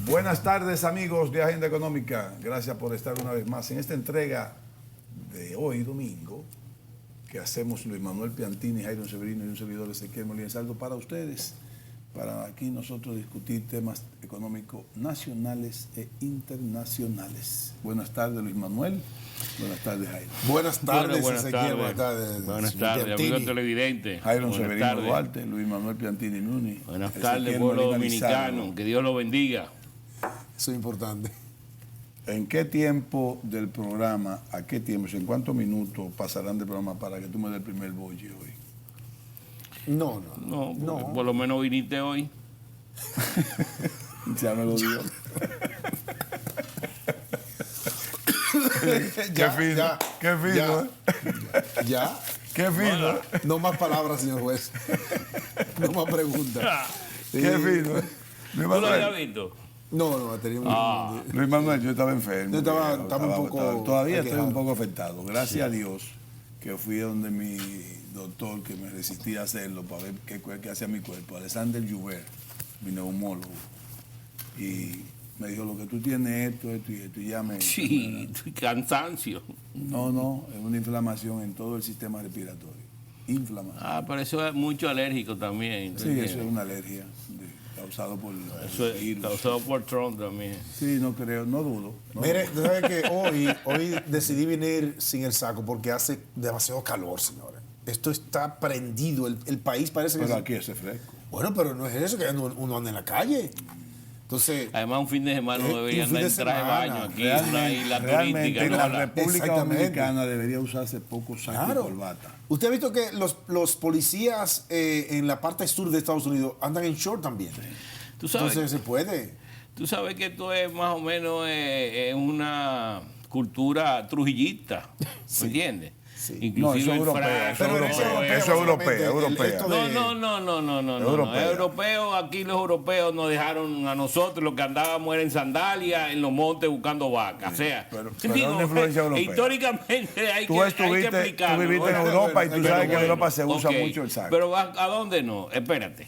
Buenas tardes, amigos de Agenda Económica. Gracias por estar una vez más en esta entrega de hoy, domingo, que hacemos Luis Manuel Piantini, Jairo Severino y un servidor Ezequiel Molina Saldo para ustedes, para aquí nosotros discutir temas económicos nacionales e internacionales. Buenas tardes, Luis Manuel. Buenas tardes, Jairo. Buenas tardes, buenas Ezequiel. tardes. Buenas tardes. Buenas tardes, amigos televidentes. Jairo Buenas Severino tardes. Duarte, Luis Manuel Piantini Núñez. Buenas Ezequiel tardes, pueblo Molina dominicano. Lizardo. Que Dios lo bendiga. Eso es importante. ¿En qué tiempo del programa, a qué tiempo, en cuántos minutos pasarán del programa para que tú me des el primer bolle hoy? No. Porque por lo menos viniste hoy. Ya me lo dio. Ya, fino, ya, qué fino, ya, ¿eh? ya. Qué fino. No más palabras, señor juez. No más preguntas. Qué fino. Luis ¿Tú lo habías Manuel, visto? No, tenía un... Luis Manuel, yo estaba enfermo. Yo estaba un poco todavía estoy aquejado. un poco afectado. Gracias a Dios que fui donde mi doctor, que me resistía a hacerlo para ver qué hacía mi cuerpo, Alexander Joubert, mi neumólogo. Y me dijo, lo que tú tienes esto y esto, y ya me... Sí, cansancio. No, es una inflamación en todo el sistema respiratorio. Inflamación. Pero eso es mucho alérgico también. Sí, eso es una alergia causado por Eso el es virus. causado por Trump también. Sí, no creo, no dudo. No Mire, dudo. tú sabes que hoy decidí venir sin el saco porque hace demasiado calor, señores. Esto está prendido. El país parece que... Pero aquí hace fresco. Bueno, pero no es eso, que uno anda en la calle. Entonces... Además, un fin de semana no debería un fin andar de en traje de semana. baño aquí, en una isla Realmente turística. en ¿no? la La- República Exactamente. Dominicana debería usarse poco saco Claro. y corbata. Usted ha visto que los policías en la parte sur de Estados Unidos andan en short también. Tú sabes, Entonces se puede. tú sabes que esto es más o menos una cultura trujillista, ¿me entiendes? Sí. No, eso Inclusive es el europeo, frac, eso es Pero europeo, europeo, eso es europeo, solamente europeo. esto de- No. Europea. Europeos, aquí los europeos nos dejaron a nosotros, los que andábamos era en sandalias, en los montes buscando vacas. O sea, pero es una influencia europea. históricamente hay Tú que estuviste, tú explicarlo. viviste en ¿no? Europa y tú Pero sabes que en bueno, Europa se usa ok, mucho el saco. Pero ¿a dónde no? Espérate.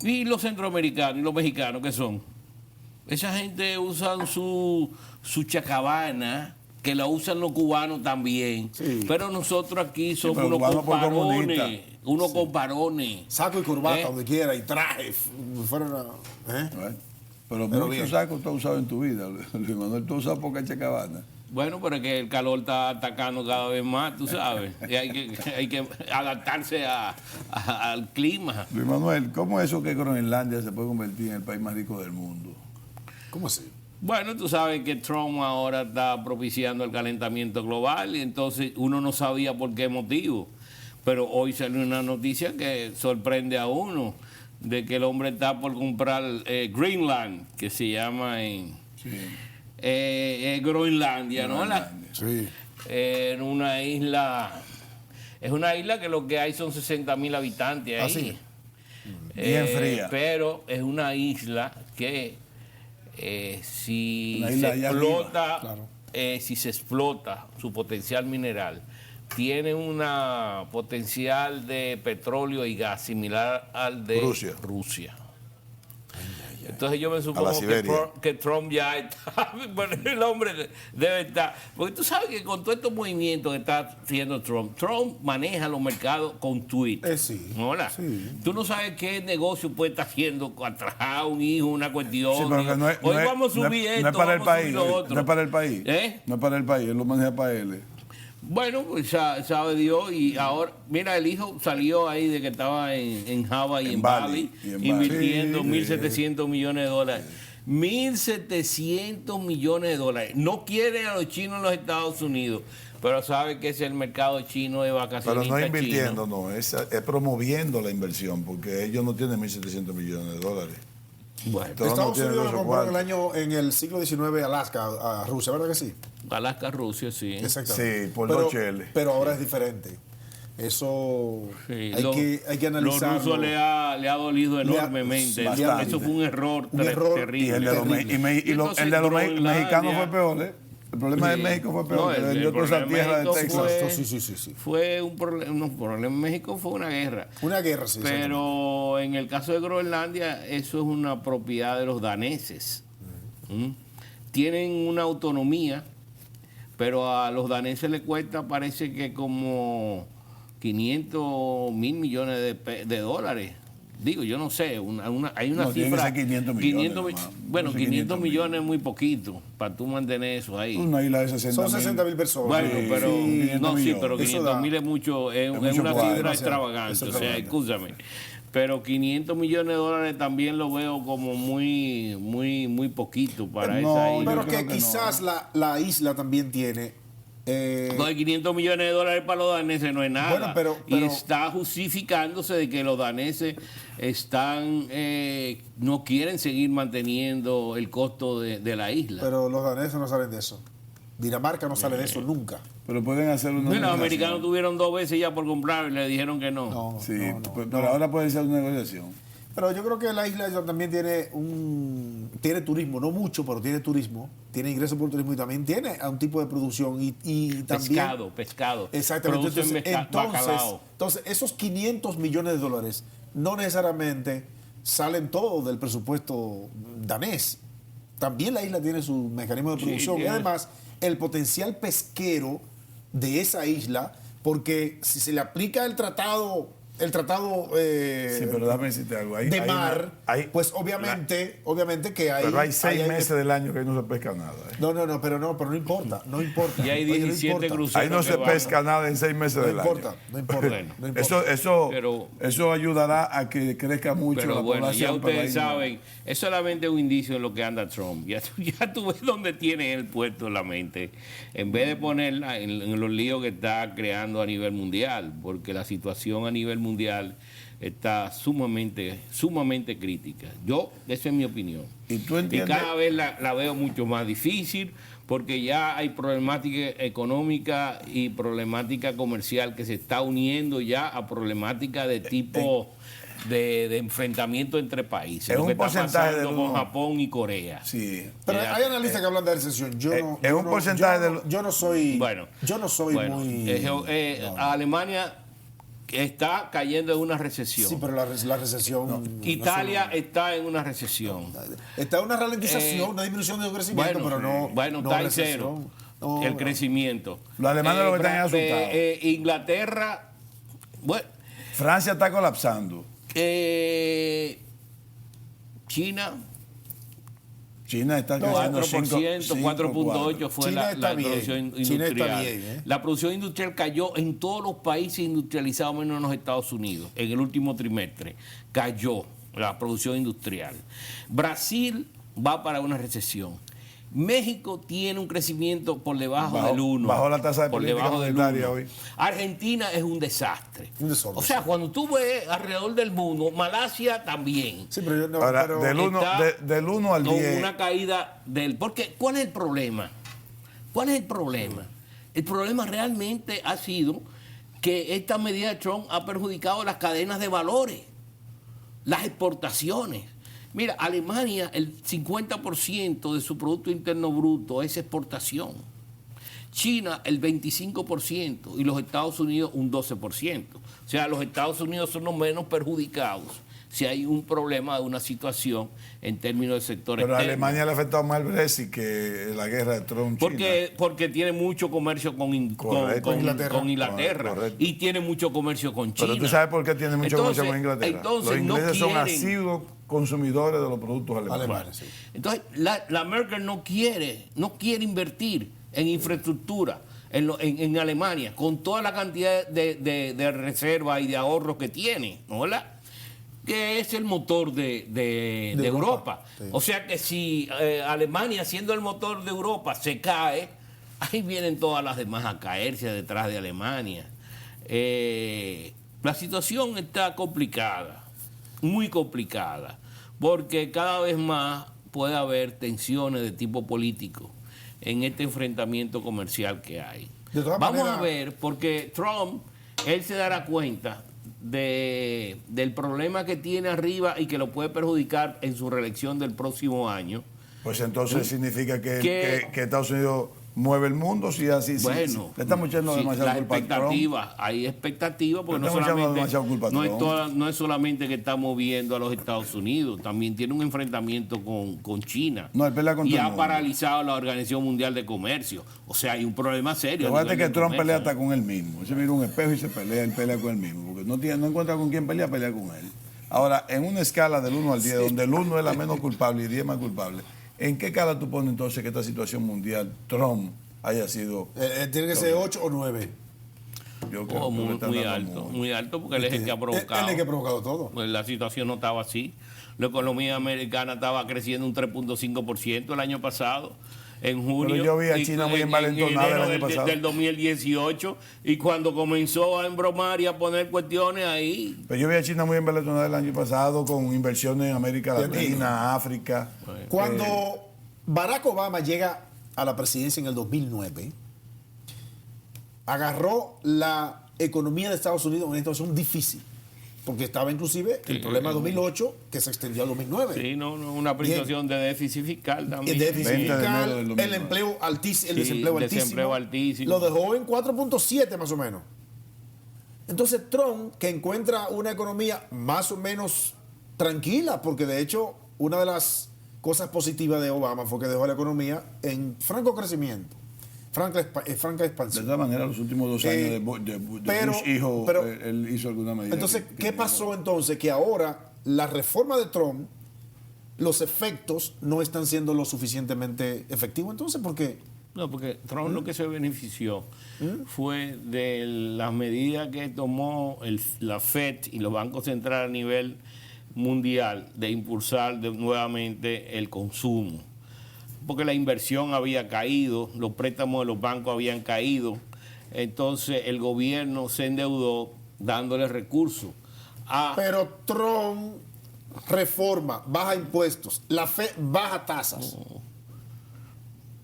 ¿Y los centroamericanos y los mexicanos qué son? Esa gente usan su chacabana, que la usan los cubanos también. Sí. Pero nosotros aquí somos pero unos cubanos por comparones. comunistas. Unos comparones. Saco y corbata ¿Eh? donde quiera y traje. Fuera una- ¿eh? Pero Pero muchos bien. sacos tú has usado en tu vida, Luis Manuel. Tú has usado poca chacabana. Bueno, pero es que el calor está atacando cada vez más, tú sabes. Y hay que adaptarse al clima. Luis Manuel, ¿cómo es eso que Groenlandia se puede convertir en el país más rico del mundo? ¿Cómo así? Bueno, tú sabes que Trump ahora está propiciando el calentamiento global y entonces uno no sabía por qué motivo. Pero hoy salió una noticia que sorprende a uno de que el hombre está por comprar Greenland, que se llama en Groenlandia, ¿no? Groenlandia. Sí. En una isla, es una isla que lo que hay son 60,000 habitantes ahí. ¿Ah, sí? Bien fría. Pero es una isla que si Una isla se allá explota, arriba, claro. si se explota su potencial mineral, tiene una potencial de petróleo y gas similar al de Rusia. Entonces yo me supongo Siberia. que Trump ya está, bueno, el hombre debe estar, porque tú sabes que con todos estos movimientos que está haciendo Trump maneja los mercados con tweets. Sí. ¿Hola? Sí. Tú no sabes qué negocio puede estar haciendo, atrajar un hijo, una cuestión. Sí, pero que no es, Hoy no es- vamos a no es- subir no esto, es para el vamos a país. subir lo otro. No es para el país. ¿Eh? No es para el país, él lo maneja para él. Bueno, pues sabe Dios, y ahora, mira, el hijo salió ahí de que estaba en Hawái y en Bali, y en Bali. invirtiendo Sí, 1.700 millones de dólares. 1.700 millones de dólares. No quiere a los chinos en los Estados Unidos, pero sabe que es el mercado chino de Pero vacacionistas no invirtiendo, chinos. no, es promoviendo la inversión, porque ellos no tienen 1.700 millones de dólares. Bueno, Todos no Estados tienen Unidos esos le compró cuartos. en el siglo XIX Alaska a Rusia, ¿verdad que sí? Alaska, Rusia, sí. Exactamente. Sí, por pero, 2 cheles. Pero ahora es diferente. Eso Sí, hay que analizarlo. Los rusos le ha dolido enormemente. bastante. Eso fue un error, Un error Y terrible. el de los, Terrible. Entonces, el de los Groenlandia- mexicanos fue peor, ¿eh? El problema de Sí. México fue peor, No, que el vendió toda esa problema de tierra de México Texas. fue- Sí. Fue un problema en México, fue una guerra. Una guerra, sí. Pero en el caso de Groenlandia, eso es una propiedad de los daneses. Tienen una autonomía, pero a los daneses les cuesta, parece que como 500 mil millones de dólares. Digo, yo no sé, hay una No, tiene que cifra. ser 500 millones, nomás. Bueno, No sé, 500 millones es muy poquito para tú mantener eso ahí. Una isla de 60 Son 60.000 personas. Bueno, Sí, pero sí, 500 no, sí, millones. pero Eso 500 da- mil es mucho, es mucho una cuadro, cifra demasiado. extravagante, Eso o es sea, extravagante. escúchame. Pero 500 millones de dólares también lo veo como muy poquito para No, esa yo isla. Pero creo que que quizás la isla también tiene... Lo de 500 millones de dólares para los daneses no es nada. Bueno, pero- Y está justificándose de que los daneses están no quieren seguir manteniendo el costo de la isla. pero los daneses no salen de eso. Dinamarca no sale de eso nunca. Pero pueden hacer una Los negociación. americanos tuvieron 2 veces ya por comprar y le dijeron que no. No, Sí, no, no, pero no. ahora puede ser una negociación. Pero yo creo que la isla también tiene turismo, no mucho, pero tiene turismo, tiene ingresos por turismo y también tiene un tipo de producción y también... Pescado. Exactamente. Producen bacalao. Entonces, esos 500 millones de dólares no necesariamente salen todos del presupuesto danés. También la isla tiene su mecanismo de Sí, producción y tiene. además el potencial pesquero de esa isla, porque si se le aplica el tratado Sí, pero déjame decirte algo. de mar, pues obviamente que hay... Pero hay 6 hay- meses del año que ahí no se pesca nada. No, pero no importa. Y hay Oye, no 17 importa. cruceros. Ahí no que se van. pesca nada en 6 meses No del importa, año. no importa, Bueno, no importa. Pero- Eso ayudará a que crezca mucho Pero la bueno, población. ya pero ustedes ahí no. saben, es solamente un indicio de lo que anda Trump. Ya tú ves dónde tiene el puesto en la mente. En vez de ponerla en los líos que está creando a nivel mundial, porque la situación a nivel mundial está sumamente crítica. Esa es mi opinión. ¿Y tú entiendes? cada vez la veo mucho más difícil porque ya hay problemática económica y problemática comercial que se está uniendo ya a problemática de tipo de enfrentamiento entre países. Es Lo un que está porcentaje pasando del con uno. Japón y Corea. Sí. Pero hay analistas que hablan de recesión. Yo no, es yo un no- porcentaje yo no- del- yo no soy Bueno, muy Alemania está cayendo en una recesión. sí, pero la recesión no Italia está en una recesión. está en una ralentización, una disminución de crecimiento, pero no está en recesión. cero No, el no. crecimiento. Los alemanes lo que están es asustados. Inglaterra, bueno, Francia está colapsando. China, China está creciendo 4%, 4.8 fue China la está bien. producción China industrial. está bien, ¿eh? La producción industrial cayó en todos los países industrializados menos en los Estados Unidos en el último trimestre. Cayó la producción industrial. Brasil va para una recesión. México tiene un crecimiento por debajo del 1. Bajó la tasa de por política debajo del monetaria 1. hoy. Argentina es un desastre. Un desorden. O sea, cuando tú ves alrededor del mundo, Malasia también. Sí, pero yo no, Ahora, pero- del 1 al Con 10. una caída del... Porque, ¿cuál es el problema? ¿Cuál es el problema? El problema realmente ha sido que esta medida de Trump ha perjudicado las cadenas de valores, las exportaciones. Mira, Alemania, el 50% de su Producto Interno Bruto es exportación. China, el 25%, y los Estados Unidos, un 12%. O sea, los Estados Unidos son los menos perjudicados si hay un problema de una situación en términos del sector Pero a externo. Alemania le ha afectado más el Brexit que la guerra de Trump. Porque tiene mucho comercio con Correcto. Inglaterra Correcto. y tiene mucho comercio con China. Pero tú sabes por qué tiene mucho comercio con Inglaterra. Entonces, Los ingleses no son quieren, asiduos consumidores de los productos alemanes. Alemanes, sí. Entonces, la Merkel no quiere invertir en infraestructura en Alemania, con toda la cantidad de reservas y de ahorros que tiene, ¿no? ¿Verdad? Que es el motor de Europa. Sí. O sea que si Alemania, siendo el motor de Europa, se cae, ahí vienen todas las demás a caerse detrás de Alemania. La situación está complicada, muy complicada, porque cada vez más puede haber tensiones de tipo político en este enfrentamiento comercial que hay. De todas Vamos maneras- a ver, porque Trump, él se dará cuenta del problema que tiene arriba y que lo puede perjudicar en su reelección del próximo año. Pues entonces significa ¿Qué? que Estados Unidos mueve el mundo si así Bueno, le estamos echando sí, demasiado las culpa a Trump. expectativas, hay expectativas porque Le estamos echando demasiado culpa a Trump. no es solamente que está moviendo a los Estados Unidos, también tiene un enfrentamiento con China. No, él pelea con y todo el ha mundo. paralizado la Organización Mundial de Comercio. O sea, hay un problema serio. a Acuérdate nivel que de Trump comercio. pelea hasta con él mismo. Él se mira un espejo y se pelea, él pelea con él mismo. Porque no encuentra con quién pelea, pelea con él. Ahora, en una escala del 1 al 10, donde el 1 es la menos culpable y 10 más culpable, ¿en qué escala tú pones entonces que esta situación mundial, Trump, haya sido? Tiene que ser 8 o 9. Yo creo Oh, que le muy, están muy dando alto, mucho. muy alto, porque él es el que ha provocado. Él es el que ha provocado todo. Pues la situación no estaba así. La economía americana estaba creciendo un 3.5% el año pasado, en junio. Pero yo vi a y China muy en envalentonada el enero año pasado. del 2018, y cuando comenzó a embromar y a poner cuestiones ahí. Pero yo vi a China muy envalentonada el año pasado con inversiones en América Te digo. Latina, África. Cuando Barack Obama llega a la presidencia en el 2009, agarró la economía de Estados Unidos en una situación difícil, porque estaba inclusive el problema de 2008 que se extendió al 2009. Sí, una situación de déficit fiscal también. El déficit 20 de enero fiscal, del 2009. el empleo altísimo, el Sí, desempleo desempleo altísimo, altísimo. lo dejó en 4.7 más o menos. Entonces Trump, que encuentra una economía más o menos tranquila, porque de hecho una de las cosas positivas de Obama fue que dejó la economía en franco crecimiento, franca De expansión. todas maneras, los últimos 2 años de pero- Bush hijo, pero- él hizo alguna medida. Entonces, que ¿qué pasó entonces? Que ahora la reforma de Trump, los efectos no están siendo lo suficientemente efectivos. Entonces, ¿por qué? No, porque Trump lo que se benefició fue de las medidas que tomó la FED y los bancos centrales a nivel mundial de impulsar nuevamente el consumo. Porque la inversión había caído, los préstamos de los bancos habían caído, entonces el gobierno se endeudó dándole recursos a... Pero Trump reforma, baja impuestos, la FED baja tasas.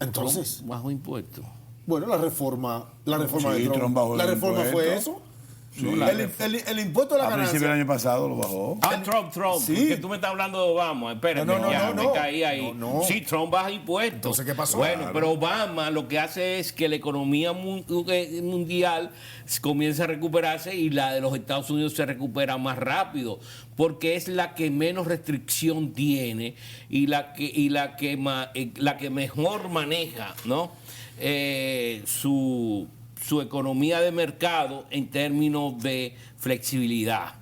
Entonces, bajo impuestos. bueno, la reforma Sí, de Trump, Trump bajó la el reforma fue impuesto. eso. Sí. El impuesto a la A principio del ganancia. año pasado lo bajó. Trump, Sí. porque tú me estás hablando de Obama, espérate, No, ya no, me no. caí ahí. No. Sí, Trump baja impuestos. Entonces, ¿qué pasó? Bueno, Claro. pero Obama lo que hace es que la economía mundial comienza a recuperarse y la de los Estados Unidos se recupera más rápido, porque es la que menos restricción tiene y la que mejor maneja, ¿no? Su economía de mercado en términos de flexibilidad,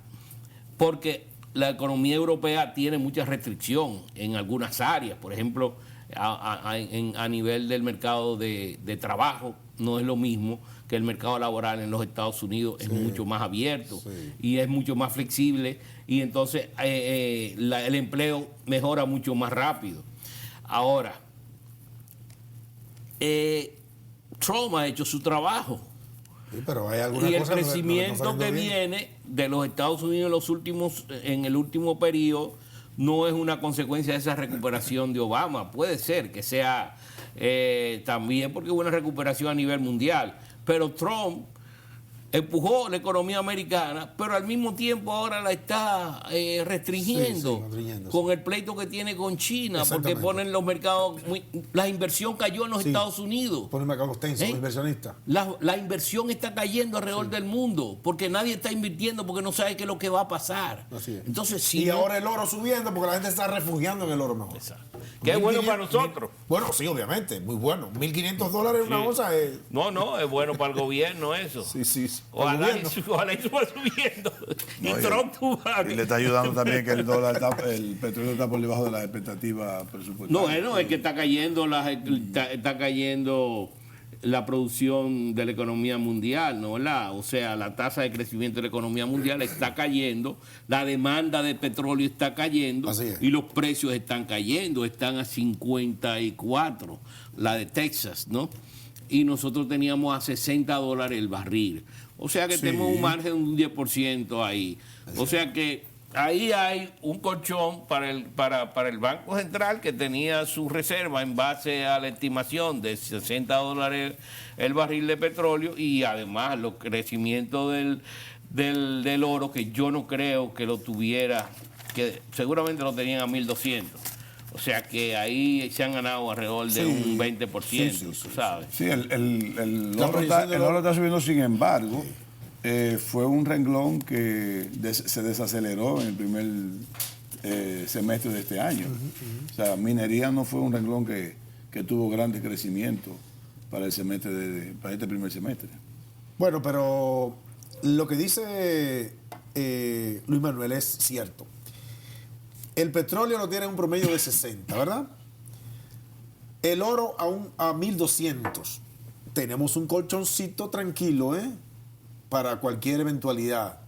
porque la economía europea tiene mucha restricción en algunas áreas, por ejemplo, a nivel del mercado de trabajo no es lo mismo que el mercado laboral en los Estados Unidos, es mucho más abierto y es mucho más flexible, y entonces el empleo mejora mucho más rápido. Ahora, Trump ha hecho su trabajo. Sí, pero hay algunas Y el cosas no están crecimiento saliendo que bien. viene de los Estados Unidos en el último periodo no es una consecuencia de esa recuperación de Obama. Puede ser que sea también porque hubo una recuperación a nivel mundial. Pero Trump empujó la economía americana, pero al mismo tiempo ahora la está restringiendo, Sí, restringiendo, con el pleito que tiene con China, porque Exactamente. ponen los mercados, la inversión cayó en los Sí. Estados Unidos. Pone mercados tensos, ¿Eh? los inversionistas. La inversión está cayendo alrededor del mundo porque nadie está invirtiendo porque no sabe qué es lo que va a pasar. Así es. Entonces, si Y no- ahora el oro subiendo porque la gente está refugiando en el oro mejor. que es bueno 1.500, para nosotros. Bueno, sí, obviamente, muy bueno. $1.500 una Sí. onza es. No, es bueno para el gobierno eso. Sí. Ojalá El y gobierno. ojalá y suba subiendo. Y No, Trump tuva- Y le está ayudando también que el petróleo está por debajo de las expectativas presupuestarias. No, bueno, es que está cayendo está cayendo la producción de la economía mundial, ¿no? O sea, la tasa de crecimiento de la economía mundial está cayendo, la demanda de petróleo está cayendo Así es. y los precios están cayendo, están a 54, la de Texas, ¿no? Y nosotros teníamos a $60 el barril. O sea que Sí. tenemos un margen de un 10% ahí. O sea que ahí hay un colchón para el Banco Central que tenía su reserva en base a la estimación de $60 el barril de petróleo, y además los crecimientos del oro, que yo no creo que lo tuviera, que seguramente lo tenían a 1.200. O sea que ahí se han ganado alrededor de Sí. un 20%, Sí, sí, tú sí, sabes. Sí, el La oro proyección del oro está subiendo, sin embargo, fue un renglón que se desaceleró en el primer semestre de este año. O sea, minería no fue un renglón que tuvo grande crecimiento para el semestre para este primer semestre. Bueno, pero lo que dice Luis Manuel es cierto. El petróleo lo tiene en un promedio de 60, ¿verdad? El oro aún a 1200. Tenemos un colchoncito tranquilo, para cualquier eventualidad.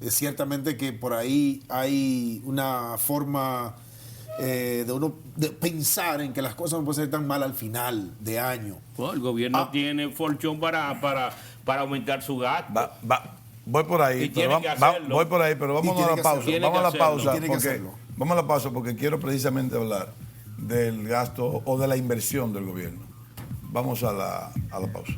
Es ciertamente que por ahí hay una forma de uno de pensar en que las cosas no pueden ser tan mal al final de año. Bueno, el gobierno tiene forchón para aumentar su gasto. Voy por ahí, Y pero tiene que hacerlo. voy por ahí, pero vamos tiene a que la pausa. hacerlo. Tiene Vamos a que la hacerlo. pausa Tiene que porque hacerlo. vamos a la pausa porque quiero precisamente hablar del gasto o de la inversión del gobierno. Vamos a la pausa.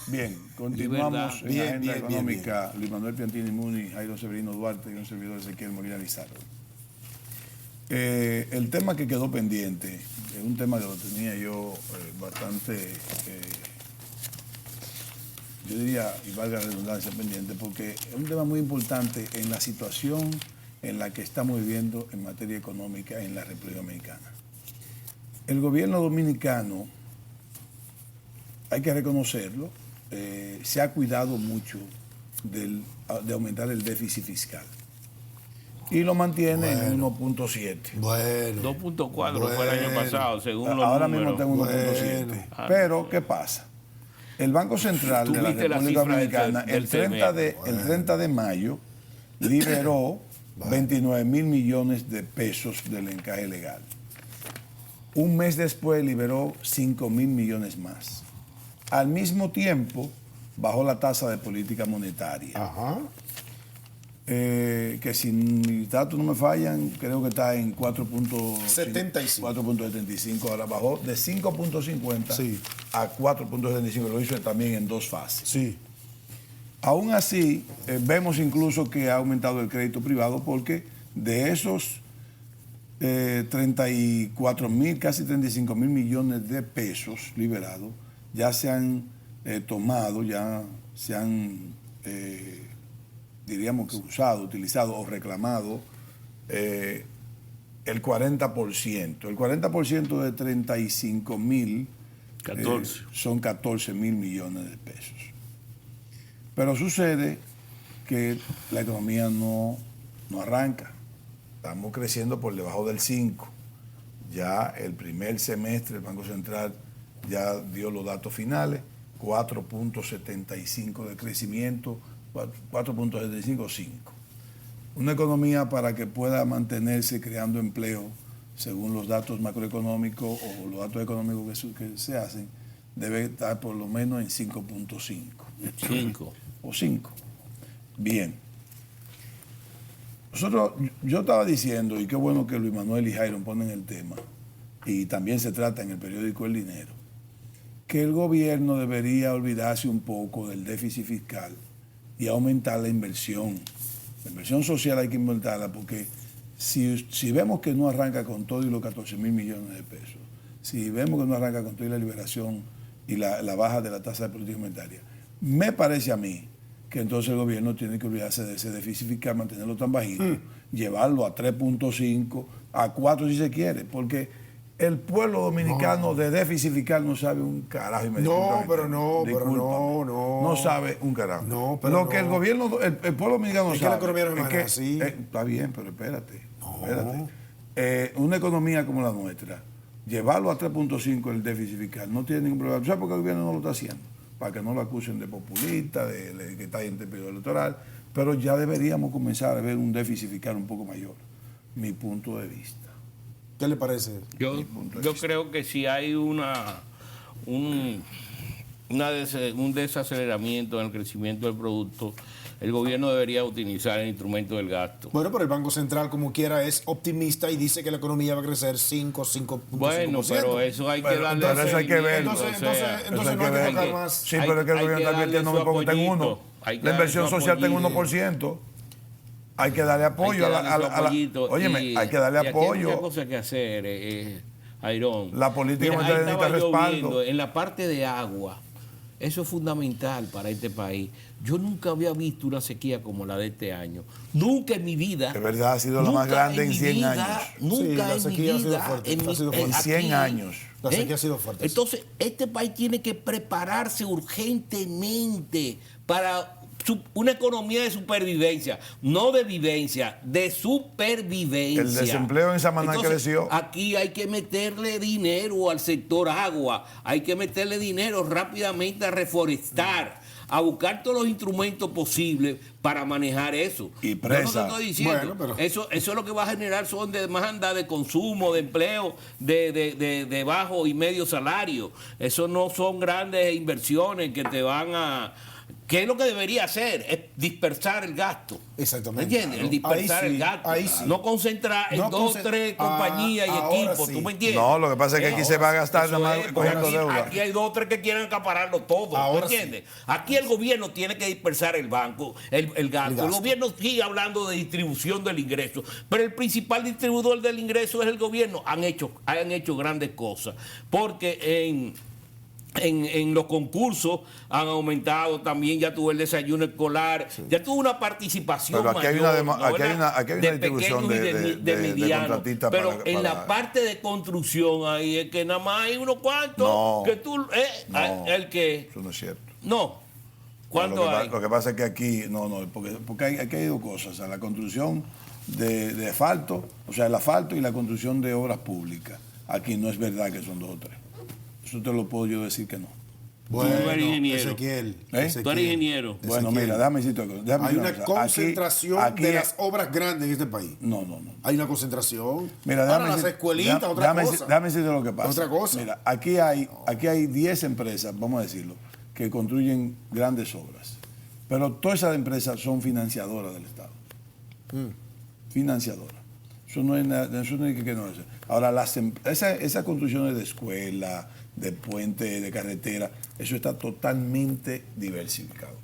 Bien, continuamos en Bien, la agenda bien, económica. Luis Manuel Piantini Muni, Jairo Severino Duarte y un servidor Ezequiel Molina Lizardo. El tema que quedó pendiente es un tema que lo tenía yo bastante, yo diría, y valga la redundancia, pendiente, porque es un tema muy importante en la situación en la que estamos viviendo en materia económica en la República Dominicana. El gobierno dominicano, hay que reconocerlo, se ha cuidado mucho de aumentar el déficit fiscal y lo mantiene en 1.7. Bueno. 2.4 fue el año pasado, según los Ahora mismo números. está en 1.7. Bueno. Pero, ¿qué pasa? El Banco Central de la Tuviste la República cifra Dominicana, del el 30 de mayo, liberó 29 mil millones de pesos del encaje legal. Un mes después liberó 5 mil millones más. Al mismo tiempo, bajó la tasa de política monetaria. Ajá. Que si mis datos no me fallan, creo que está en 75. 4.75. Ahora bajó de 5.50 Sí. a 4.75. Lo hizo también en 2 fases. Sí. Aún así, vemos incluso que ha aumentado el crédito privado porque de esos 34 mil, casi 35 mil millones de pesos liberados, ya se han tomado, ya se han, diríamos que usado, utilizado o reclamado el 40%. El 40% de 35 mil 14. son 14 mil millones de pesos. Pero sucede que la economía no arranca. Estamos creciendo por debajo del 5. Ya el primer semestre el Banco Central ya dio los datos finales, 4.75 de crecimiento, 4.75, 5. Una economía para que pueda mantenerse creando empleo, según los datos macroeconómicos o los datos económicos que se hacen, debe estar por lo menos en 5.5. 5. O 5. Bien. Yo estaba diciendo, y qué bueno que Luis Manuel y Jairo ponen el tema, y también se trata en el periódico El Dinero, que el gobierno debería olvidarse un poco del déficit fiscal y aumentar la inversión. La inversión social hay que aumentarla porque si vemos que no arranca con todo y los 14 mil millones de pesos, si vemos que no arranca con toda la liberación y la baja de la tasa de política monetaria, me parece a mí que entonces el gobierno tiene que olvidarse de ese déficit fiscal, mantenerlo tan bajito, llevarlo a 3.5, a 4 si se quiere, porque el pueblo dominicano de déficit fiscal no sabe un carajo. No sabe un carajo. No, pero Lo que el gobierno, el pueblo dominicano Es que sabe. la economía no es que, así. está bien, pero espérate. Una economía como la nuestra, llevarlo a 3.5 el déficit fiscal no tiene ningún problema. ¿Sabes por qué el gobierno no lo está haciendo? Para que no lo acusen de populista, de que está en el periodo electoral, pero ya deberíamos comenzar a ver un déficit fiscal un poco mayor. mi punto de vista. ¿Qué le parece? Yo creo que si hay un desaceleramiento en el crecimiento del producto, el gobierno debería utilizar el instrumento del gasto. Bueno, pero el Banco Central, como quiera, es optimista y dice que la economía va a crecer 5.5%. Bueno, pero eso hay que darle pero eso hay que verlo. seguimiento, Entonces no hay que tocar más. Sí, pero es que el gobierno está invirtiendo muy poco, está en 1. La inversión social está en 1%. Hay que darle apoyo Óyeme, hay que darle apoyo. Hay muchas cosas que hacer, Airón. La política Mira, necesita respaldo. En la parte de agua, eso es fundamental para este país. Yo nunca había visto una sequía como la de este año. Nunca en mi vida. De verdad, ha sido la más grande en 100 años. Nunca en mi vida. En 100 años. La sequía ha sido fuerte. Entonces, este país tiene que prepararse urgentemente para una economía de supervivencia, no de vivencia, de supervivencia. El desempleo en Samaná creció. Aquí hay que meterle dinero al sector agua, hay que meterle dinero rápidamente a reforestar, a buscar todos los instrumentos posibles para manejar eso. Y presa. Yo no te estoy diciendo, Bueno, pero eso es lo que va a generar son demanda de consumo, de empleo, de bajo y medio salario. Eso no son grandes inversiones que te van a... ¿Qué es lo que debería hacer? Es dispersar el gasto. Exactamente. ¿Me entiendes? El dispersar el gasto. No concentrar en dos o tres compañías y equipos. Sí. ¿Tú me entiendes? No, lo que pasa es que aquí se va a gastar nada más cogiendo deuda. Aquí hay dos o tres que quieren acapararlo todo. Ahora ¿Me entiendes? Aquí el gobierno tiene que dispersar el gasto. El gobierno sigue hablando de distribución del ingreso, pero el principal distribuidor del ingreso es el gobierno. Han hecho grandes cosas. Porque en los concursos han aumentado también, ya tuvo el desayuno escolar, ya tuvo una participación pero aquí mayor, aquí hay una distribución de medianos, contratistas pero en la parte de construcción ahí es que nada más hay unos cuantos que tú el que eso no es cierto. no ¿cuánto hay? Lo que pasa es que aquí porque aquí hay dos cosas, o sea, la construcción de asfalto, o sea, el asfalto y la construcción de obras públicas. Aquí no es verdad que son dos o tres. Eso te lo puedo yo decir que no. Bueno, tú eres ingeniero. Ezequiel. Tú eres ingeniero. Bueno, mira, déjame decirte algo. Hay una concentración de las obras grandes en este país. No. Hay una concentración. Mira, ahora las escuelitas, otra cosa. Déjame decirte lo que pasa. Otra cosa. Mira, aquí hay 10 empresas, vamos a decirlo, que construyen grandes obras. Pero todas esas empresas son financiadoras del Estado. Financiadoras. Eso no es nada, eso no es que no es. Ahora, esas construcciones de escuela, de puente, de carretera, eso está totalmente diversificado.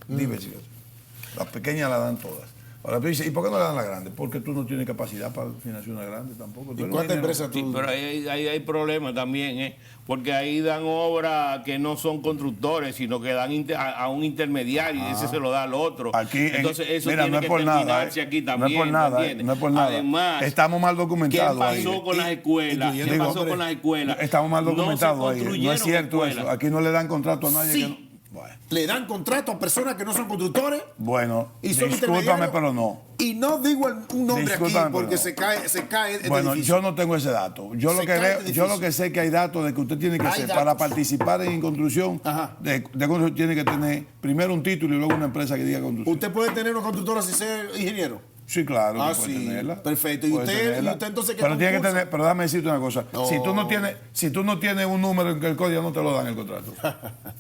Las pequeñas la dan todas. Ahora tú dices, ¿y por qué no le dan la grande? Porque tú no tienes capacidad para financiar una grande tampoco. ¿Y cuántas empresas tú? Sí, pero ahí hay problemas también, porque ahí dan obras que no son constructores, sino que dan a un intermediario y ese se lo da al otro. Aquí, entonces eso mira, tiene no es que por nada, terminarse aquí también. No es por nada, no es por nada. Además, estamos mal documentados ¿qué pasó ahí. con las escuelas? ¿Qué pasó con las escuelas? Estamos mal documentados ahí. No es cierto eso. Aquí no le dan contrato a nadie. Sí. Bueno. Le dan contrato a personas que no son constructores. Bueno, Y son discúlpame, intermediarios. pero no. Y no digo un nombre aquí Discúlpame, porque pero se cae el Bueno, edificio. yo no tengo ese dato. Yo Se lo cae el yo edificio. lo que sé es que hay datos de que usted tiene que Hay hacer datos. para participar en construcción, Ajá. de construcción tiene que tener primero un título y luego una empresa que diga construcción. Usted puede tener una constructora sin ser ingeniero. Sí, claro, que puede sí. tenerla. Perfecto. ¿Y Puede usted tenerla. entonces qué pero tiene que concursa? tener, pero déjame decirte una cosa. No. Si tú no tienes un número en que el código no te lo dan el contrato.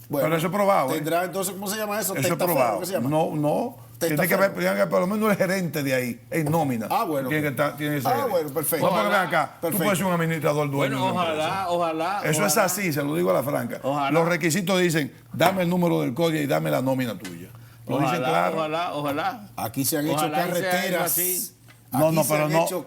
Bueno, pero eso es probado. Tendrá entonces, ¿cómo se llama eso? Eso es Testaferro, probado. ¿qué se llama? No. Tiene que Testaferro. ver, tiene que por lo menos el gerente de ahí, es nómina. Ah, bueno. Tiene que estar, tiene que ser. Bueno, perfecto. No, porque ven acá, tú Perfecto. puedes ser un administrador dueño. Bueno, de una empresa. ojalá. Eso es así, se lo digo a la franca. Ojalá. Los requisitos dicen, dame el número del código y dame la nómina tuya. Lo dicen claro. Ojalá. Aquí se han hecho Ojalá y sea algo carreteras. así. No, Aquí se pero han no, hecho-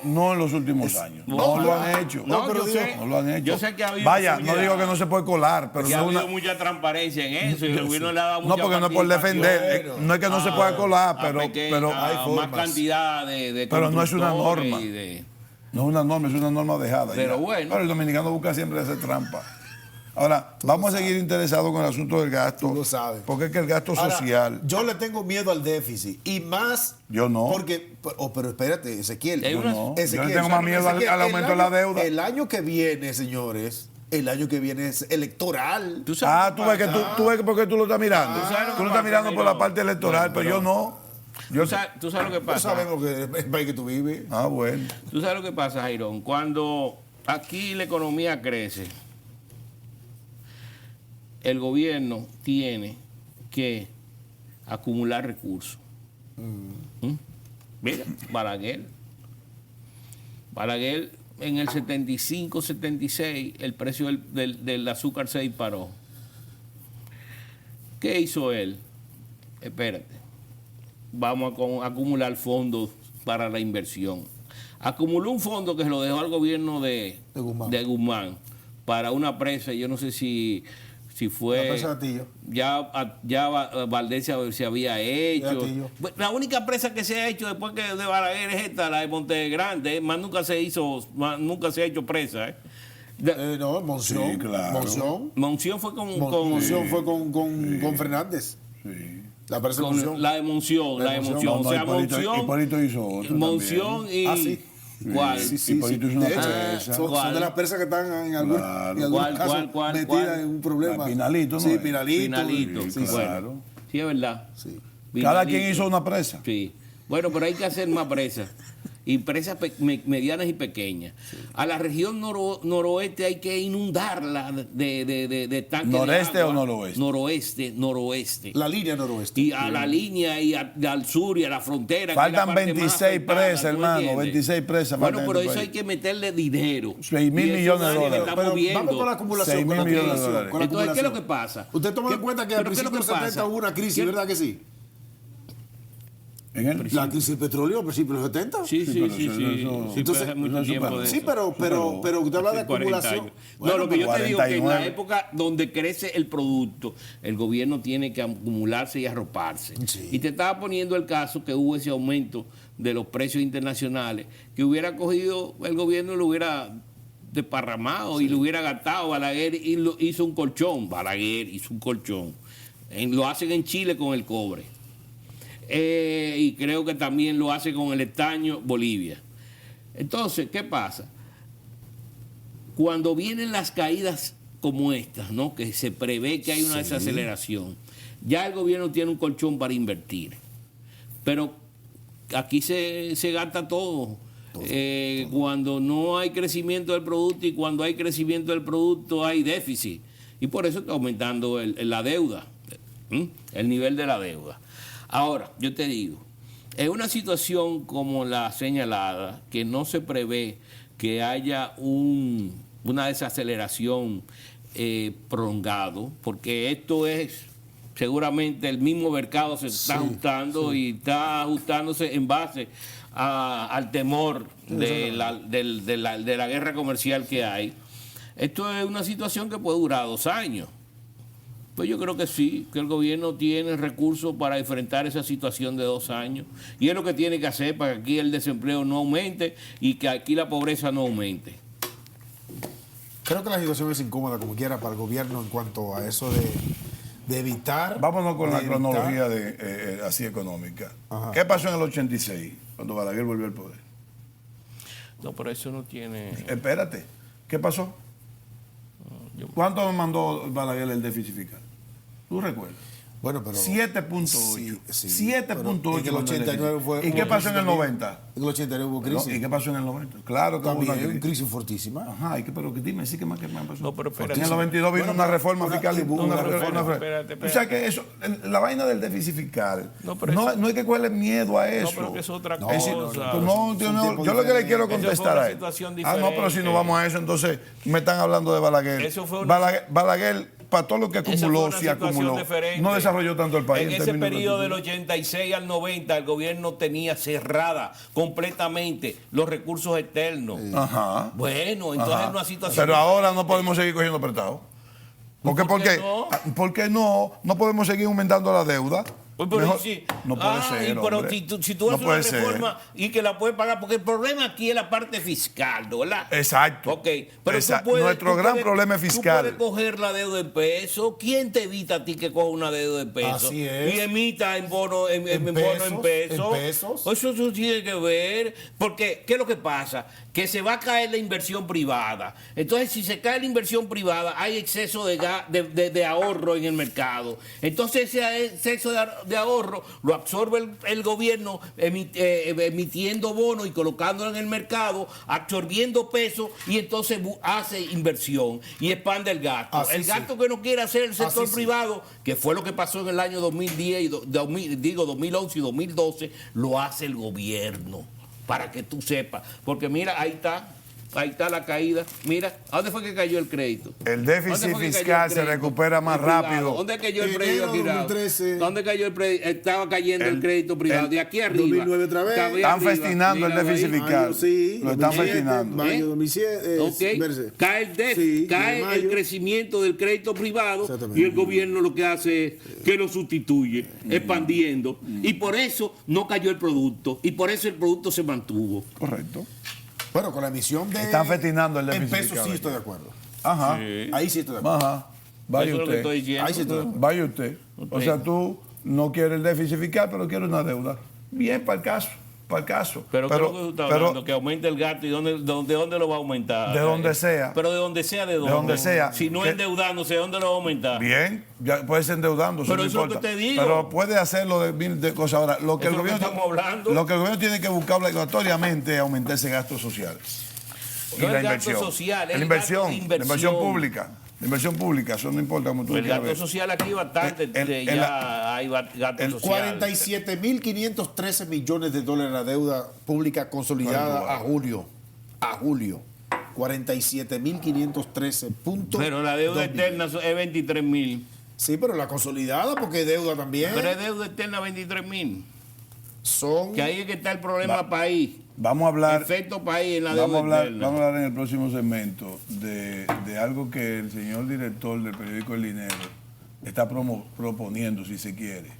no en los últimos años. No lo han hecho. No, pero yo digo, sé. No lo han hecho. Yo sé que ha habido Vaya, no mucha- digo que no se puede colar, pero que ha no es habido una... mucha transparencia en eso y el gobierno le ha dado mucha No, porque no es por defender, participación no es que no se pueda colar, a pero hay más formas. cantidad de Pero no es una constructores norma. y de- no es una norma, es una norma dejada. Pero ya. bueno. Pero el dominicano busca siempre hacer trampa. Ahora, vamos a seguir interesados con el asunto del gasto. Tú lo sabes. Porque es que el gasto Ahora, social... yo le tengo miedo al déficit. Y más. Yo no. Porque. pero espérate, Ezequiel. Hay Yo una- no. Ezequiel, Yo le tengo más miedo al aumento de la deuda. El año que viene, señores. El año que viene es electoral. ¿Tú sabes Ah, qué tú ves que pasa? tú ves por qué tú lo estás mirando. ¿Tú sabes lo Tú que lo estás pasa, mirando por la Jairo? parte electoral, Bueno, pero yo no. ¿Tú sabes lo que No pasa? sabemos que el país que tú vives. Ah, bueno. ¿Tú sabes lo que pasa, Jairón? Cuando aquí la economía crece, el gobierno tiene que acumular recursos. Mira, Balaguer en el 75, 76, el precio del azúcar se disparó. ¿Qué hizo él? Espérate, vamos a acumular fondos para la inversión. Acumuló un fondo que se lo dejó al gobierno de Guzmán para una presa, yo no sé si fue... La presa de Atillo. Ya Valdés se había hecho. La única presa que se ha hecho después que de Balaguer es esta, la de Monte Grande, más nunca se ha hecho presa. No, Monción. Sí, claro. Monción fue Monción fue con Fernández. Sí. La presa de con Monción. la de Monción. No, O sea, Hipólito hizo otro Monción también. y... Sí. ¿Cuál? Sí. Hipólito hizo una De hecho, presa. son de las presas que están en algún caso ¿Cuál? metidas en un problema. Pinalito, ¿no? Sí, Pinalito. Pinalito. Sí, Bueno, claro. sí, es verdad. Sí. Cada Pinalito. quien hizo una presa. Sí. Bueno, pero hay que hacer más presas. Y presas medianas y pequeñas. A la región noroeste hay que inundarla de tanques ¿Noreste de agua. o noroeste? Noroeste. La línea noroeste. Y a la línea y al sur y a la frontera. que es la Faltan parte más 26 afectada, presas, ¿tú hermano. entiendes? 26 presas. Bueno, faltan pero en este eso hay país. que meterle dinero. 6.000 Y eso millones de nadie lo dólares. está Pero moviendo. vamos con la acumulación. 6.000 con la millones de acumulación, dólares. con la Entonces, ¿qué es lo que acumulación. pasa? Usted toma en cuenta que al ¿Pero qué es lo principio que de los 70 pasa? hubo una crisis, ¿Qué? ¿verdad que sí? ¿En el? La crisis del petróleo al principio de los 70. Sí. pero eso- Sí, entonces, fue hace mucho eso tiempo superó. de Sí, eso. pero usted habla de Hace 40 acumulación. años. Bueno, No, lo que yo te digo es que en la 49. época donde crece el producto, el gobierno tiene que acumularse y arroparse. Sí. Y te estaba poniendo el caso que hubo ese aumento de los precios internacionales, que hubiera cogido el gobierno y lo hubiera desparramado y lo hubiera gastado. Balaguer hizo un colchón. Balaguer hizo un colchón. Lo hacen en Chile con el cobre. Y creo que también lo hace con el estaño Bolivia. Entonces, ¿qué pasa? Cuando vienen las caídas como estas, ¿no? Que se prevé que hay una desaceleración, ya el gobierno tiene un colchón para invertir. Pero aquí se gasta todo. Cuando no hay crecimiento del producto y cuando hay crecimiento del producto hay déficit. Y por eso está aumentando la deuda, el nivel de la deuda. Ahora, yo te digo, en una situación como la señalada, que no se prevé que haya una desaceleración prolongado, porque esto es seguramente el mismo mercado se está ajustando y está ajustándose en base al temor de la guerra comercial que hay. Esto es una situación que puede durar 2 años. Pues yo creo que sí, que el gobierno tiene recursos para enfrentar esa situación de 2 años. Y es lo que tiene que hacer para que aquí el desempleo no aumente y que aquí la pobreza no aumente. Creo que la situación es incómoda como quiera para el gobierno en cuanto a eso de evitar. Vámonos con la de cronología evitar- así económica. Ajá. ¿Qué pasó en el 86, cuando Balaguer volvió al poder? No, pero eso no tiene... Espérate, ¿qué pasó? ¿Cuánto nos mandó Balaguer el déficit fiscal? ¿Tú recuerdas? Bueno, pero. 7.8. Sí. 7.8. Pero en el 89 fue. ¿Y qué hubo pasó en crisis el también. 90? En el 89 hubo crisis. ¿Y qué pasó en el 90? Claro que hubo También una una crisis. crisis fortísima. Ajá, pero que dime, sí, ¿qué más pasó? No, pero espérate. En el 92 vino una reforma fiscal. Espérate. O sea que eso, la vaina del déficit fiscal, No, pero no hay que cogerle miedo a eso. No, pero que es otra No, Es decir, cosa. pues no, Es un tiempo yo lo que le quiero Eso fue contestar una a él. situación No, pero si diferente. no vamos a eso, entonces me están hablando de Balaguer. Eso fue una- Balaguer, para todo lo que Esa acumuló, fue una sí situación acumuló. diferente. No desarrolló tanto el país. En ese términos periodo del de- 86 al 90, el gobierno tenía cerrada completamente los recursos externos. Ajá. Bueno, entonces Ajá. es una situación... Pero ahora no podemos seguir cogiendo prestado. ¿Por qué no? Porque no podemos seguir aumentando la deuda. Pues, pero Mejor- sí. no puede ser. Pero hombre. si tú haces No una puede ser. reforma y que la puedes pagar, porque el problema aquí es la parte fiscal, ¿no? ¿Verdad? Exacto. Ok, pero Exacto. tú puedes, Nuestro gran problema es fiscal. Tú puedes coger la deuda en pesos. ¿Quién te evita a ti que coja una deuda en pesos? Así es. Y emita en bono en pesos, pesos. en pesos. Eso tiene que ver. Porque, ¿qué es lo que pasa? Que se va a caer la inversión privada. Entonces, si se cae la inversión privada, hay exceso de ahorro en el mercado. Entonces, ese exceso de ahorro lo absorbe el gobierno emitiendo bonos y colocándolo en el mercado, absorbiendo pesos y entonces hace inversión y expande el gasto. Así el sí. gasto que no quiere hacer el sector Así sí. privado, que fue lo que pasó en el año 2010 y 2011 y 2012, lo hace el gobierno, para que tú sepas. Porque mira, ahí está la caída. Mira, ¿a dónde fue que cayó el crédito? El ¿Dónde déficit fue que cayó fiscal el se crédito? recupera más El privado. rápido. ¿Dónde cayó el Enero crédito aquí? 2013. ¿Dónde cayó el crédito? Estaba cayendo el crédito privado. el De aquí arriba. 2009 otra vez. Están festinando el Míralo déficit ahí. fiscal. Mayo, sí, Lo están 2007, festinando. Mayo 2007. Ok. Cae el déficit, Sí, cae en mayo. el crecimiento del crédito privado Exactamente. y el gobierno lo que hace es que lo sustituye, expandiendo. Y por eso no cayó el producto. Y por eso el producto se mantuvo. Correcto. Bueno, con la emisión de. Están festinando el En déficit pesos fiscal. sí estoy de acuerdo. Ajá. Sí. Ahí sí estoy de acuerdo. Ajá. Vaya Eso es lo que usted. estoy diciendo. Ahí sí estoy de acuerdo. Vaya usted. O sea, tú no quieres el déficit fiscal, pero quieres una deuda. Bien, para el caso. Para el caso. Pero, ¿qué es lo que tú estás hablando? Que aumente el gasto y ¿de dónde lo va a aumentar? De donde sea. Pero de donde sea, ¿de dónde? donde sea. Si no Que- endeudándose, ¿de dónde lo va a aumentar? Bien, ya puedes endeudándose. Pero no eso es lo importa. que te digo. Pero puede hacerlo de mil de cosas. Ahora, lo que, Eso el es lo que gobierno, estamos hablando. lo que el gobierno tiene que buscar obligatoriamente es aumentar ese gasto social. Y No la el gasto inversión. social, el la inversión, gasto de la inversión inversión. pública. La inversión pública, eso no importa cómo tú El quieras gasto ver. social aquí bastante, el- hay gasto el social. 47.513 millones de dólares la deuda pública consolidada a julio. A julio. 47.513 puntos. Pero la deuda externa es 23.000. Sí, pero la consolidada, porque deuda también. Pero es deuda externa 23.000. Son. Que ahí es que está el problema país. Vamos a hablar. Efecto país en la Vamos a, deuda hablar, externa. vamos a hablar en el próximo segmento de algo que el señor director del periódico El Dinero está proponiendo, si se quiere,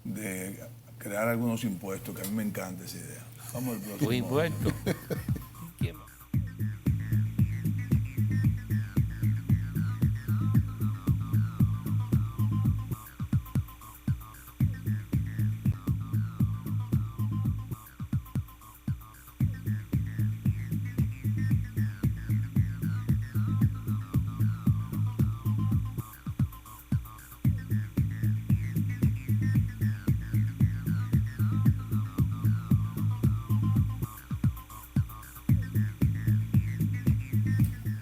de crear algunos impuestos, que a mí me encanta esa idea. Vamos al próximo. Los impuestos.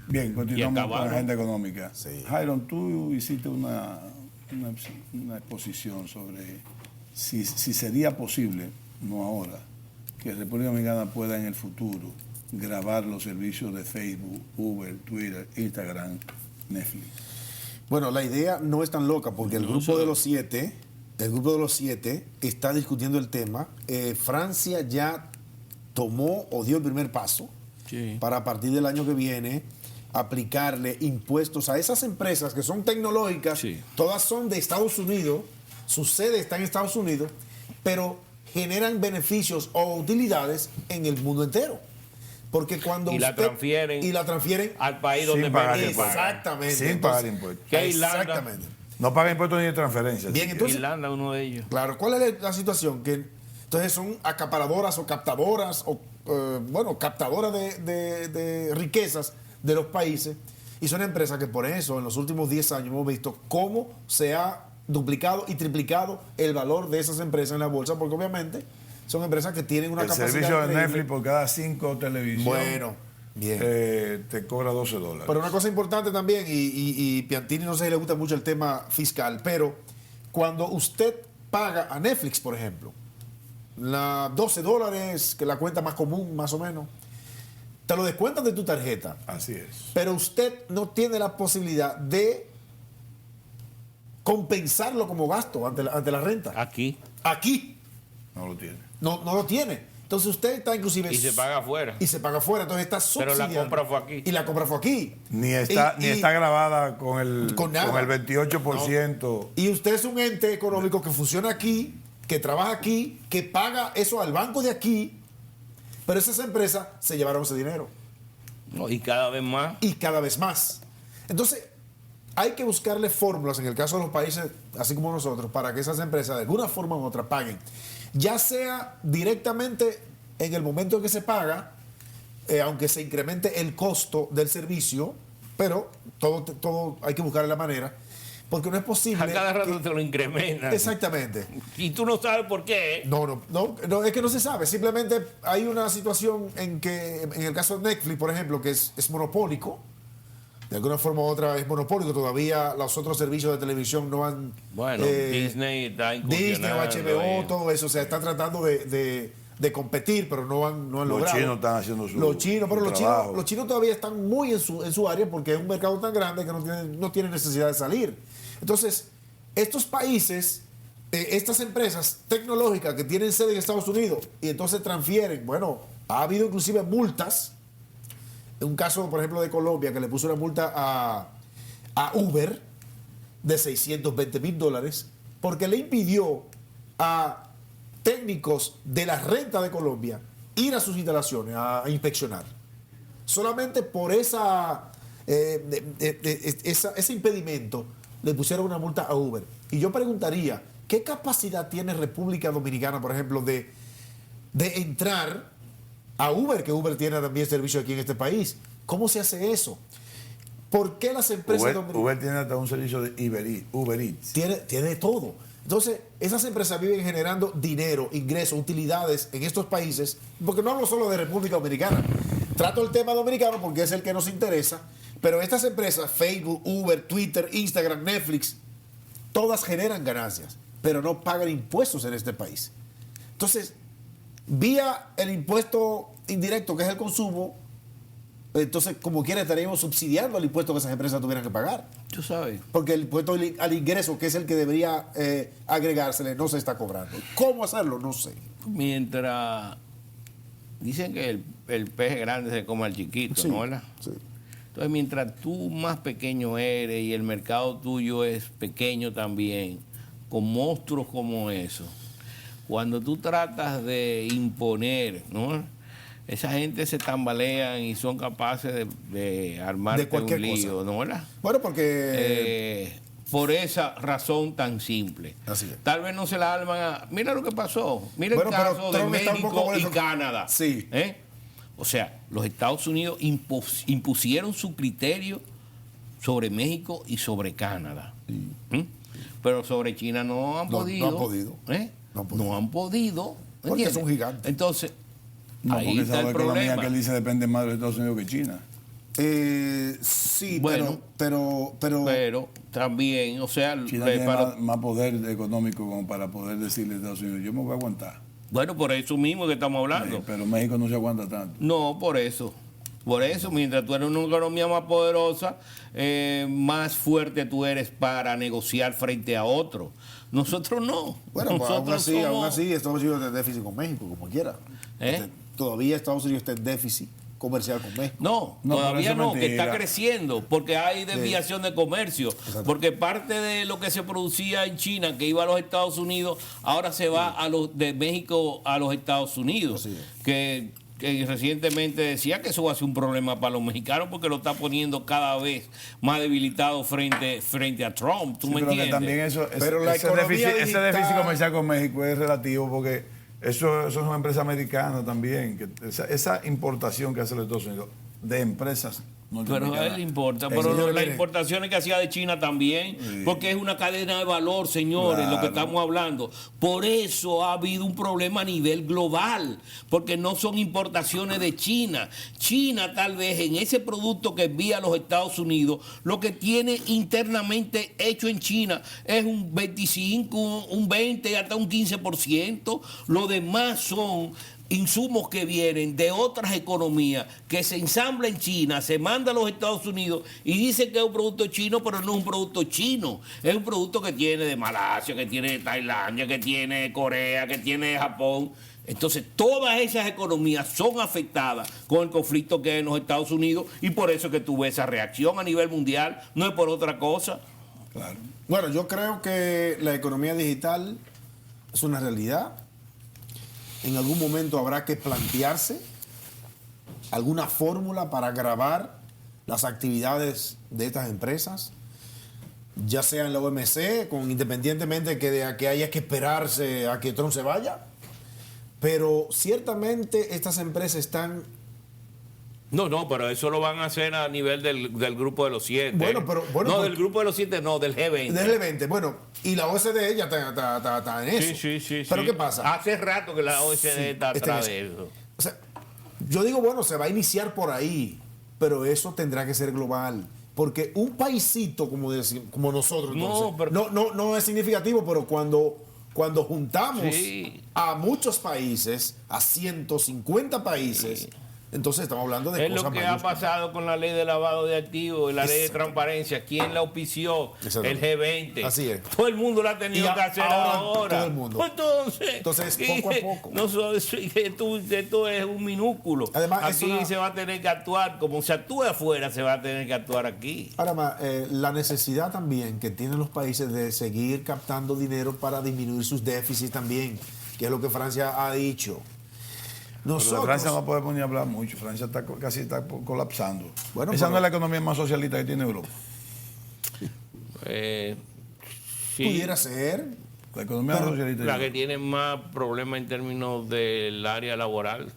Bien, continuamos con acabamos. la agenda económica. Sí. Jairon, tú hiciste una exposición sobre si sería posible, no ahora, que República Dominicana pueda en el futuro grabar los servicios de Facebook, Uber, Twitter, Instagram, Netflix. Bueno, la idea no es tan loca porque el grupo de los siete está discutiendo el tema. Francia ya tomó o dio el primer paso Sí. para a partir del año que viene aplicarle impuestos a esas empresas que son tecnológicas. Sí. Todas son de Estados Unidos, su sede está en Estados Unidos, pero generan beneficios o utilidades en el mundo entero. Porque cuando Y la transfieren al país donde Sin pagar permite. impuestos. Exactamente. Sin pagar impuestos. ¿Qué Irlanda? Exactamente. No paga impuestos ni de transferencia. Bien, si entonces- Irlanda, uno de ellos. Claro, ¿cuál es la situación? Que entonces son acaparadoras o captadoras o captadoras de riquezas de los países y son empresas que por eso en los últimos 10 años hemos visto cómo se ha duplicado y triplicado el valor de esas empresas en la bolsa, porque obviamente son empresas que tienen una el capacidad servicio de increíble. Netflix por cada 5 televisiones Bueno, bien. te cobra $12. Pero una cosa importante también, y Piantini no sé si le gusta mucho el tema fiscal, pero cuando usted paga a Netflix, por ejemplo, $12, que es la cuenta más común, más o menos, te lo descuentan de tu tarjeta, Así es. pero usted no tiene la posibilidad de compensarlo como gasto ante la renta. Aquí. Aquí No lo tiene. no lo tiene. Entonces usted está inclusive... Y se paga afuera. Y se paga afuera, entonces está Pero la subsidiando. compra fue aquí. Y la compra fue aquí. Ni está, Y- ni y- está grabada con el, Con nada. con el 28%. Y usted es un ente económico que funciona aquí, que trabaja aquí, que paga eso al banco de aquí, pero esas empresas se llevaron ese dinero. No, y cada vez más. Y cada vez más. Entonces, hay que buscarle fórmulas, en el caso de los países, así como nosotros, para que esas empresas de alguna forma u otra paguen. Ya sea directamente en el momento en que se paga, aunque se incremente el costo del servicio, pero todo hay que buscar la manera. Porque no es posible. A cada rato que- te lo incrementan. Exactamente. Y tú no sabes por qué. No, es que no se sabe. Simplemente hay una situación en que, en el caso de Netflix, por ejemplo, que es monopólico. De alguna forma u otra es monopólico. Todavía los otros servicios de televisión no han. Bueno, Disney está Disney o incursionando HBO, ahí. todo eso. O sea, están tratando de competir, pero no han Los logrado. chinos están haciendo Los chinos, pero su los trabajo. chinos, los chinos todavía están muy en su área porque es un mercado tan grande que no tienen necesidad de salir. Entonces, estos países, estas empresas tecnológicas que tienen sede en Estados Unidos y entonces transfieren, bueno, ha habido inclusive multas. Un caso, por ejemplo, de Colombia que le puso una multa a Uber de $620,000 porque le impidió a técnicos de la renta de Colombia ir a sus instalaciones a inspeccionar. Solamente por ese impedimento le pusieron una multa a Uber. Y yo preguntaría, ¿qué capacidad tiene República Dominicana, por ejemplo, de entrar a Uber, que Uber tiene también servicio aquí en este país? ¿Cómo se hace eso? ¿Por qué las empresas Uber tiene hasta un servicio de Uber Eats. tiene todo? Entonces, esas empresas viven generando dinero, ingresos, utilidades en estos países, porque no hablo solo de República Dominicana. Trato el tema dominicano porque es el que nos interesa, pero estas empresas, Facebook, Uber, Twitter, Instagram, Netflix, todas generan ganancias, pero no pagan impuestos en este país. Entonces, vía el impuesto indirecto, que es el consumo, entonces, como quiera, estaríamos subsidiando el impuesto que esas empresas tuvieran que pagar. Tú sabes. Porque el impuesto al ingreso, que es el que debería agregársele, no se está cobrando. ¿Cómo hacerlo? No sé. Mientras dicen que el pez grande se come al chiquito, Sí, ¿no? ¿Verdad? sí. Entonces, mientras tú más pequeño eres y el mercado tuyo es pequeño también, con monstruos como eso, cuando tú tratas de imponer, ¿no? Esa gente se tambalean y son capaces de armarte De cualquier un lío, cosa. ¿no? ¿Verdad? Bueno, porque... Por esa razón tan simple. Así es. Tal vez no se la arman a... Mira lo que pasó. Mira Bueno, el pero caso de Trump está un poco México y molesto. Canadá. Sí. O sea, los Estados Unidos impusieron su criterio sobre México y sobre Canadá. ¿Mm? Pero sobre China no han podido. No han podido. No han podido. Porque ¿entiendes? es un gigante. Entonces, No, ahí porque está esa el economía problema. que él dice depende más de los Estados Unidos que China. Sí, Bueno. pero Pero también, o sea, China tiene más poder económico como para poder decirle a Estados Unidos, yo me voy a aguantar. bueno, por eso mismo que estamos hablando. Pero México no se aguanta tanto. No, por eso. Por eso, mientras tú eres una economía más poderosa, más fuerte tú eres para negociar frente a otro. Nosotros no. bueno, pues, aún Nosotros así, somos- Estados Unidos está en déficit con México, como quiera. ¿Eh? Todavía Estados Unidos está en déficit comercial con México. No, No, pero todavía eso es no, que mentira. está creciendo, porque hay desviación de comercio. Porque parte de lo que se producía en China, que iba a los Estados Unidos, ahora se va de México a los Estados Unidos. Así es. Que recientemente decía que eso va a ser un problema para los mexicanos porque lo está poniendo cada vez más debilitado frente a Trump. ¿Tú Sí, me pero que entiendes? también eso, Pero la economía ese digital- déficit comercial con México es relativo porque eso es una empresa americana también. Que esa importación que hace los Estados Unidos de empresas Pero a norteamericanas. él le importa. Eso Pero yo las le- importaciones que hacía de China también, Sí. porque es una cadena de valor, señores, lo que Claro. estamos hablando. Por eso ha habido un problema a nivel global, porque no son importaciones de China. China tal vez en ese producto que envía a los Estados Unidos, lo que tiene internamente hecho en China es un 25, un 20, hasta un 15%. Lo demás son insumos que vienen de otras economías, que se ensambla en China, se manda a los Estados Unidos y dice que es un producto chino, pero no es un producto chino. Es un producto que tiene de Malasia, que tiene de Tailandia, que tiene de Corea, que tiene de Japón. Entonces, todas esas economías son afectadas con el conflicto que hay en los Estados Unidos y por eso es que tuve esa reacción a nivel mundial, no es por otra cosa. Claro. Bueno, yo creo que la economía digital es una realidad. En algún momento habrá que plantearse alguna fórmula para grabar las actividades de estas empresas, ya sea en la OMC, independientemente de que haya que esperarse a que Trump se vaya. Pero ciertamente estas empresas están No, pero eso lo van a hacer a nivel del grupo de los 7. Bueno, del grupo de los 7, no, del G20. Del G20. Bueno, y la OCDE ya está en eso. Sí. Pero ¿qué pasa? Hace rato que la OCDE está atrás de eso. O sea, yo digo, bueno, se va a iniciar por ahí, pero eso tendrá que ser global. Porque un paisito como nosotros, entonces, no es significativo, pero cuando juntamos a muchos países, a 150 países, entonces estamos hablando de es cosas lo que mayúsculas. ha pasado con la ley de lavado de activos y la ley de transparencia. ¿Quién la auspició? El G20. Así es. Todo el mundo lo ha tenido que hacer ahora. Todo el mundo. Entonces, poco a poco. Esto es un minúsculo. Además, aquí se va a tener que actuar, como se actúa afuera, se va a tener que actuar aquí. Ahora más, la necesidad también que tienen los países de seguir captando dinero para disminuir sus déficits también, que es lo que Francia ha dicho. Pero de Francia no podemos ni hablar mucho. Francia casi está colapsando. Bueno, esa no es la economía más socialista que tiene Europa. Sí. Pudiera ser. La economía más socialista. La que tiene más problemas en términos del área laboral.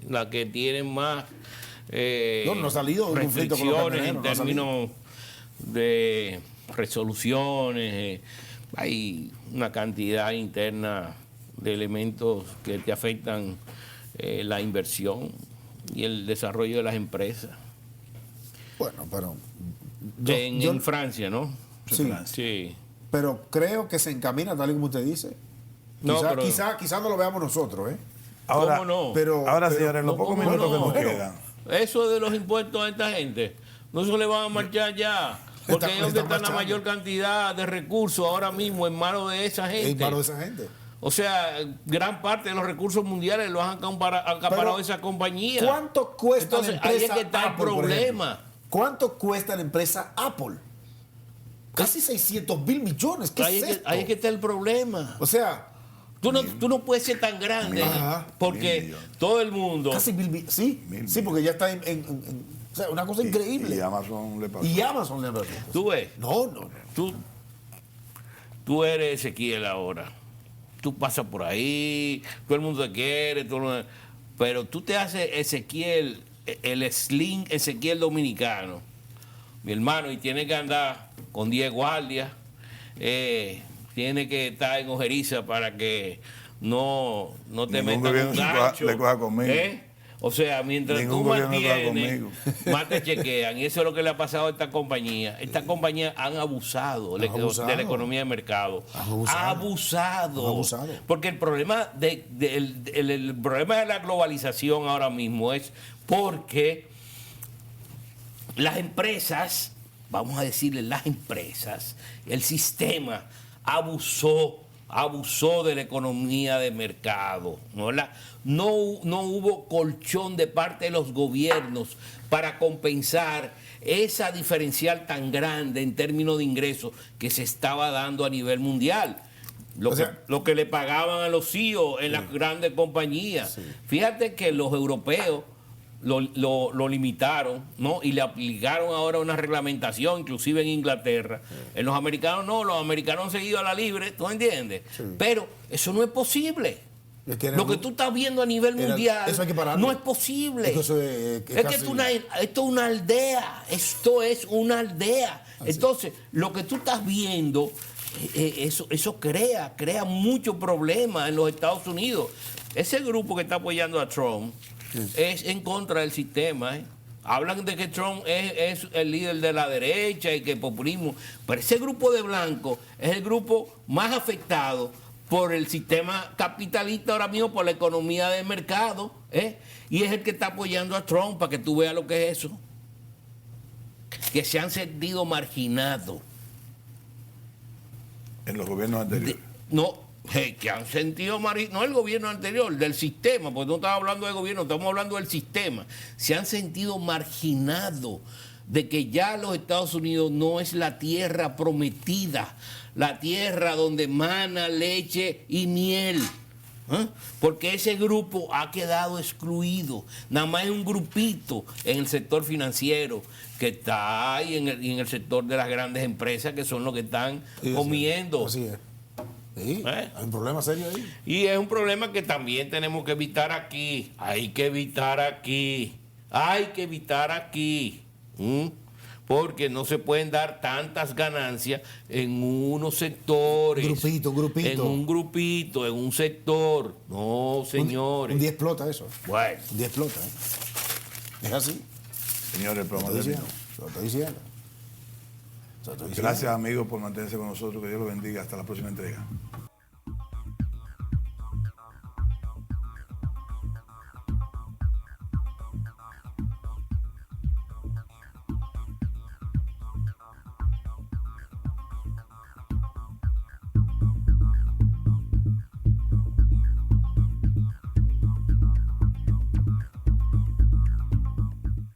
La que tiene más no ha salido de un conflicto con los camioneros, en términos de resoluciones. Hay una cantidad interna de elementos que te afectan la inversión y el desarrollo de las empresas. Bueno, pero... en Francia, ¿no? Sí. Pero creo que se encamina tal y como usted dice. Quizá no lo veamos nosotros, ¿eh? Ahora, ¿cómo no? Ahora, señores, en los pocos minutos que nos quedan. Eso de los impuestos a esta gente, no se le van a marchar ya. Porque es donde está la mayor cantidad de recursos ahora mismo en manos de esa gente. En manos de esa gente. O sea, gran parte de los recursos mundiales los han acaparado esa compañía. ¿Cuánto cuesta Entonces, la empresa ahí es que está Apple, el problema. ¿Cuánto cuesta la empresa Apple? Casi 600.000 millones. ¿Qué es esto? Ahí es que está el problema. O sea... Tú no puedes ser tan grande porque todo el mundo... Casi sí, porque ya está o sea, una cosa increíble. Y Amazon le pasó. ¿Tú ves? No. Tú eres Ezequiel ahora. Tú pasas por ahí, todo el mundo te quiere, pero tú te haces Ezequiel, el sling Ezequiel dominicano, mi hermano, y tiene que andar con 10 guardias, tiene que estar en ojeriza para que no te metan un gancho. Le coja conmigo. O sea, mientras tú mantienes, más te chequean. Y eso es lo que le ha pasado a esta compañía. Estas compañías han abusado de la economía de mercado. Abusado. Porque el problema el problema de la globalización ahora mismo es porque las empresas, vamos a decirle las empresas, el sistema abusó de la economía de mercado, ¿no? No hubo colchón de parte de los gobiernos para compensar esa diferencial tan grande en términos de ingresos que se estaba dando a nivel mundial. Lo que le pagaban a los CEOs en las grandes compañías. Fíjate que los europeos lo limitaron, ¿no? Y le aplicaron ahora una reglamentación, inclusive en Inglaterra. En los americanos no, los americanos han seguido a la libre, ¿tú entiendes? Pero eso no es posible. Lo que tú estás viendo a nivel mundial no es posible. Esto es una aldea. Esto es una aldea. Entonces, lo que tú estás viendo, eso crea muchos problemas en los Estados Unidos. Ese grupo que está apoyando a Trump es en contra del sistema. Hablan de que Trump es el líder de la derecha y que populismo. Pero ese grupo de blancos es el grupo más afectado por el sistema capitalista ahora mismo, por la economía de mercado, y es el que está apoyando a Trump, para que tú veas lo que es eso. Que se han sentido marginados. En los gobiernos anteriores. Que han sentido marginados, no el gobierno anterior, del sistema, porque no estamos hablando del gobierno, estamos hablando del sistema. Se han sentido marginados de que ya los Estados Unidos no es la tierra prometida, la tierra donde mana leche y miel. Porque ese grupo ha quedado excluido. Nada más es un grupito en el sector financiero que está ahí en el sector de las grandes empresas, que son los que están comiendo. Así es. Sí, ¿Eh? hay un problema serio ahí. Y es un problema que también tenemos que evitar aquí. Hay que evitar aquí. Hay que evitar aquí. Porque no se pueden dar tantas ganancias en unos sectores. Un grupito. En un grupito, en un sector. No, señores. Un día explota eso. Bueno. Un día explota. Es así. Señores, el Lo programa estoy terminó. diciendo. Lo estoy diciendo. Gracias, amigos, por mantenerse con nosotros. Que Dios los bendiga. Hasta la próxima entrega.